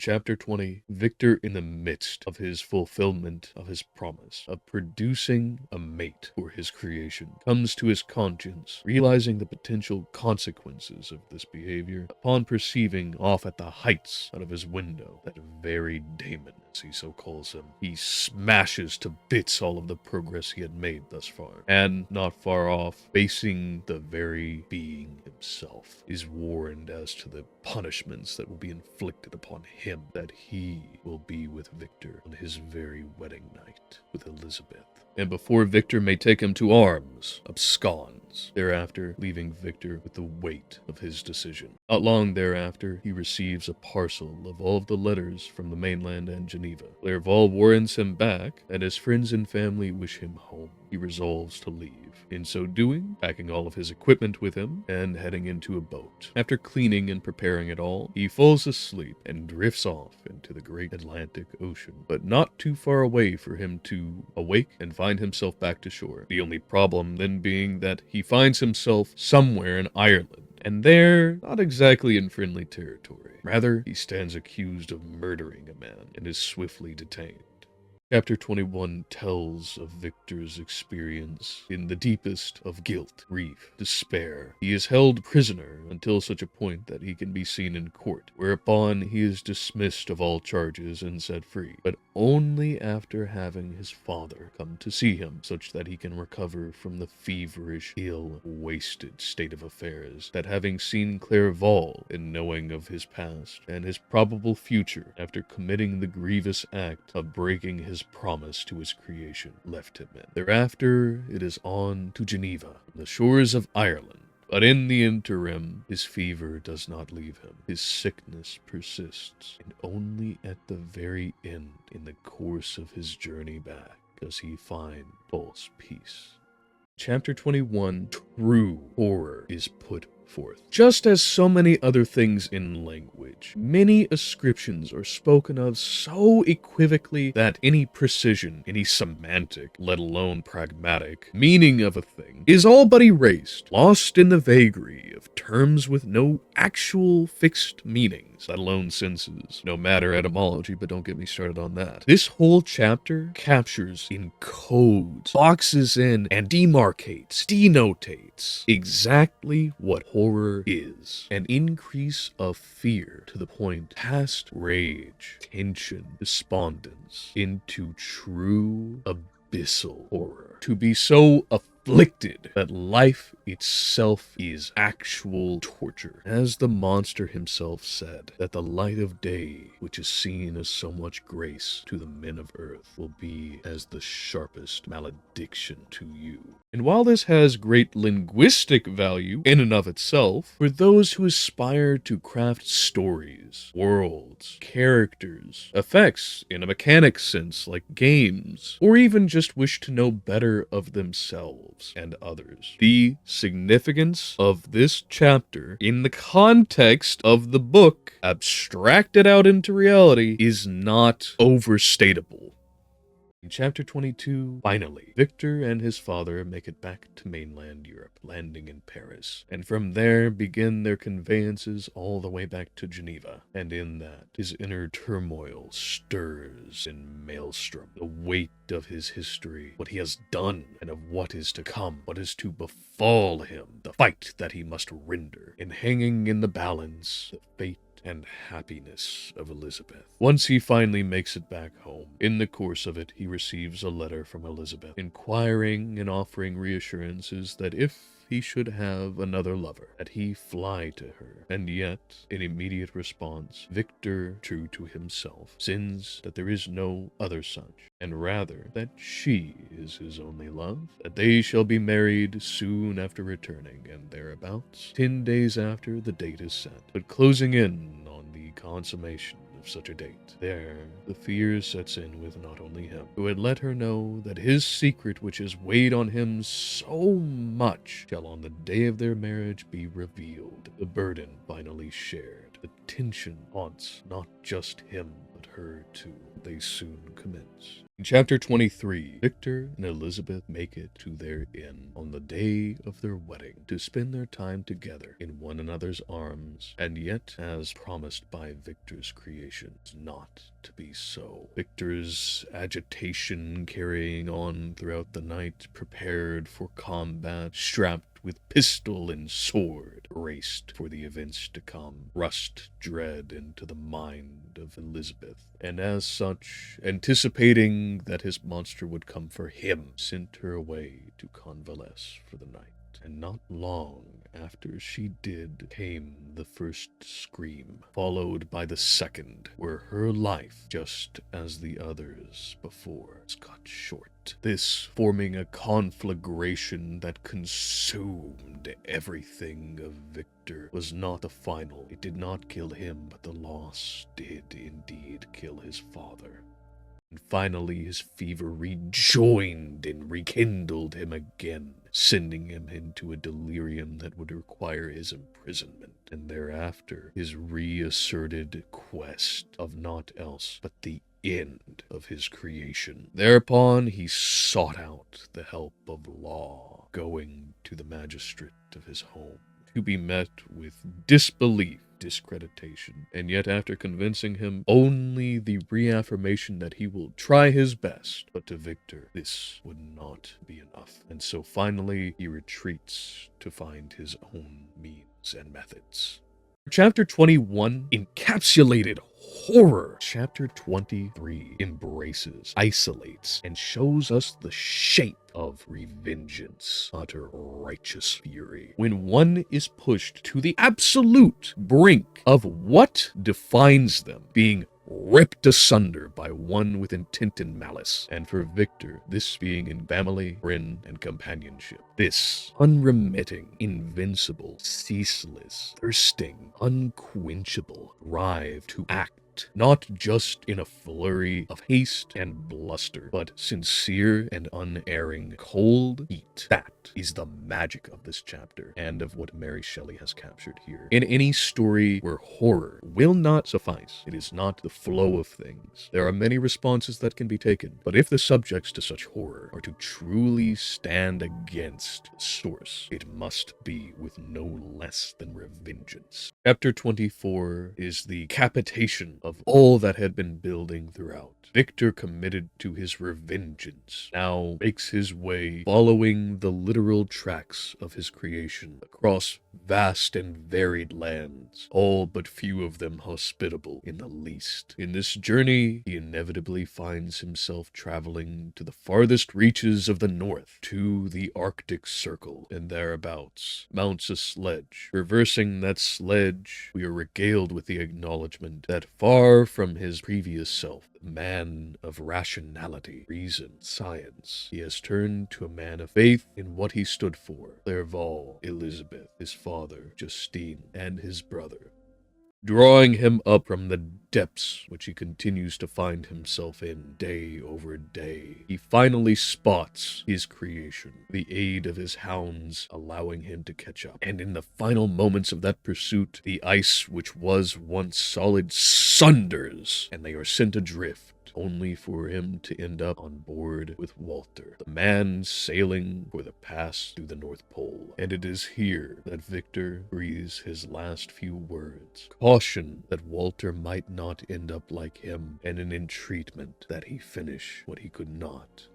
Chapter 20, Victor, in the midst of his fulfillment of his promise of producing a mate for his creation, comes to his conscience, realizing the potential consequences of this behavior upon perceiving off at the heights out of his window that very Damon, as he so calls him. He smashes to bits all of the progress he had made thus far, and not far off, facing the very being himself, is warned as to the punishments that will be inflicted upon him, that he will be with Victor on his very wedding night with Elizabeth. And before Victor may take him to arms, absconds, thereafter leaving Victor with the weight of his decision. Not long thereafter, he receives a parcel of all of the letters from the mainland and Geneva. Clerval warrants him back, and his friends and family wish him home. He resolves to leave. In so doing, packing all of his equipment with him and heading into a boat. After cleaning and preparing it all, he falls asleep and drifts off into the great Atlantic Ocean, but not too far away for him to awake and find himself back to shore. The only problem then being that he finds himself somewhere in Ireland, and there, not exactly in friendly territory. Rather, he stands accused of murdering a man and is swiftly detained. Chapter 21 tells of Victor's experience in the deepest of guilt, grief, despair. He is held prisoner until such a point that he can be seen in court, whereupon he is dismissed of all charges and set free, but only after having his father come to see him, such that he can recover from the feverish, ill-wasted state of affairs that, having seen Clerval and knowing of his past and his probable future after committing the grievous act of breaking his promise to his creation, left him in. Thereafter, it is on to Geneva, the shores of Ireland. But in the interim, his fever does not leave him. His sickness persists, and only at the very end, in the course of his journey back, does he find false peace. Chapter 21, True Horror, is put forth. Just as so many other things in language, many ascriptions are spoken of so equivocally that any precision, any semantic, let alone pragmatic, meaning of a thing is all but erased, lost in the vagary of terms with no actual fixed meanings, let alone senses. No matter etymology, but don't get me started on that. This whole chapter captures, encodes, boxes in, and demarcates, denotates exactly what horror is. An increase of fear to the point past rage, tension, despondence, into true abyssal horror. To be so afflicted that life itself is actual torture. As the monster himself said, that the light of day, which is seen as so much grace to the men of earth, will be as the sharpest malediction to you. And while this has great linguistic value in and of itself, for those who aspire to craft stories, worlds, characters, effects in a mechanic sense like games, or even just wish to know better of themselves and others, the significance of this chapter in the context of the book, abstracted out into reality, is not overstatable. In Chapter 22, finally, Victor and his father make it back to mainland Europe, landing in Paris, and from there begin their conveyances all the way back to Geneva. And in that, his inner turmoil stirs in maelstrom, the weight of his history, what he has done, and of what is to come, what is to befall him, the fight that he must render, and hanging in the balance, the fate and happiness of Elizabeth. Once he finally makes it back home, in the course of it, he receives a letter from Elizabeth, inquiring and offering reassurances that if he should have another lover, that he fly to her. And yet, in immediate response, Victor, true to himself, sins that there is no other such, and rather that she is his only love, that they shall be married soon after returning, and thereabouts, 10 days after the date is set. But closing in on the consummation of such a date, there the fear sets in with not only him, who had let her know that his secret which has weighed on him so much shall on the day of their marriage be revealed, the burden finally shared. The tension haunts not just him, but but her too. They soon commence. In chapter 23, Victor and Elizabeth make it to their inn on the day of their wedding to spend their time together in one another's arms, and yet, as promised by Victor's creations, not to be so. Victor's agitation carrying on throughout the night, prepared for combat, strapped with pistol and sword, raced for the events to come, thrust dread into the mind of Elizabeth, and as such, anticipating that his monster would come for him, sent her away to convalesce for the night. And not long after she did came the first scream, followed by the second, where her life, just as the others before, was cut short. This forming a conflagration that consumed everything of Victor was not the final. It did not kill him, but the loss did indeed kill his father. And finally his fever rejoined and rekindled him again, sending him into a delirium that would require his imprisonment, and thereafter his reasserted quest of naught else but the end of his creation. Thereupon he sought out the help of law, going to the magistrate of his home, to be met with disbelief, discreditation, and yet after convincing him, only the reaffirmation that he will try his best. But to Victor, this would not be enough, and so finally he retreats to find his own means and methods. Chapter 21, encapsulated horror. Chapter 23 embraces, isolates, and shows us the shape of revengeance, utter righteous fury. When one is pushed to the absolute brink of what defines them, being ripped asunder by one with intent and malice, and for Victor, this being in family, friend, and companionship. This unremitting, invincible, ceaseless, thirsting, unquenchable drive to act, not just in a flurry of haste and bluster, but sincere and unerring cold heat. That is the magic of this chapter, and of what Mary Shelley has captured here. In any story where horror will not suffice, it is not the flow of things. There are many responses that can be taken, but if the subjects to such horror are to truly stand against the source, it must be with no less than revengeance. Chapter 24 is the capitation of all that had been building throughout. Victor, committed to his revengeance, now makes his way, following the literal tracks of his creation, across vast and varied lands, all but few of them hospitable in the least. In this journey, he inevitably finds himself traveling to the farthest reaches of the north, to the Arctic Circle, and thereabouts, mounts a sledge. Reversing that sledge, we are regaled with the acknowledgement that far from his previous self, man of rationality, reason, science, he has turned to a man of faith in what he stood for. Clerval, Elizabeth, his father, Justine, and his brother, drawing him up from the depths which he continues to find himself in day over day. He finally spots his creation, the aid of his hounds allowing him to catch up. And in the final moments of that pursuit, the ice which was once solid sunders, and they are sent adrift, only for him to end up on board with Walter, the man sailing for the pass through the North Pole. And it is here that Victor breathes his last few words, caution that Walter might not end up like him, and an entreatment that he finish what he could not.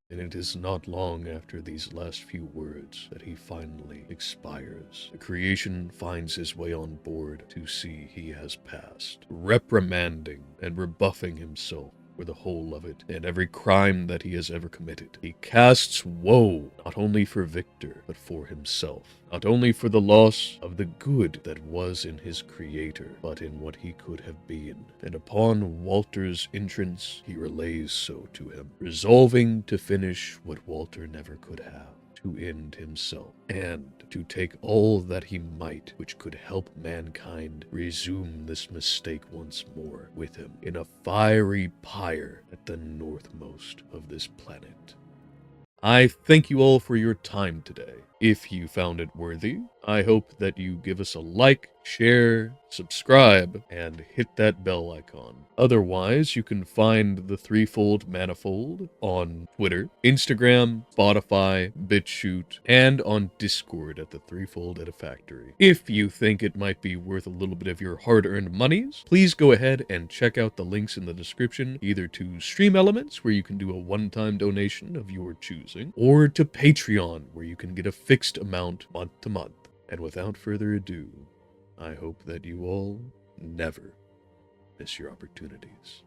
And it is not long after these last few words that he finally expires. The creation finds his way on board to see he has passed, reprimanding and rebuffing himself for the whole of it, and every crime that he has ever committed. He casts woe not only for Victor, but for himself, not only for the loss of the good that was in his creator, but in what he could have been. And upon Walter's entrance, he relays so to him, resolving to finish what Walter never could have, to end himself, and to take all that he might which could help mankind resume this mistake once more with him in a fiery pyre at the northmost of this planet. I thank you all for your time today. If you found it worthy, I hope that you give us a like, share, subscribe, and hit that bell icon. Otherwise, you can find the Threefold Manifold on Twitter, Instagram, Spotify, BitChute, and on Discord at the Threefold Edifactory. If you think it might be worth a little bit of your hard-earned monies, please go ahead and check out the links in the description, either to Stream Elements, where you can do a one-time donation of your choosing, or to Patreon, where you can get a fixed amount month to month. And without further ado, I hope that you all never miss your opportunities.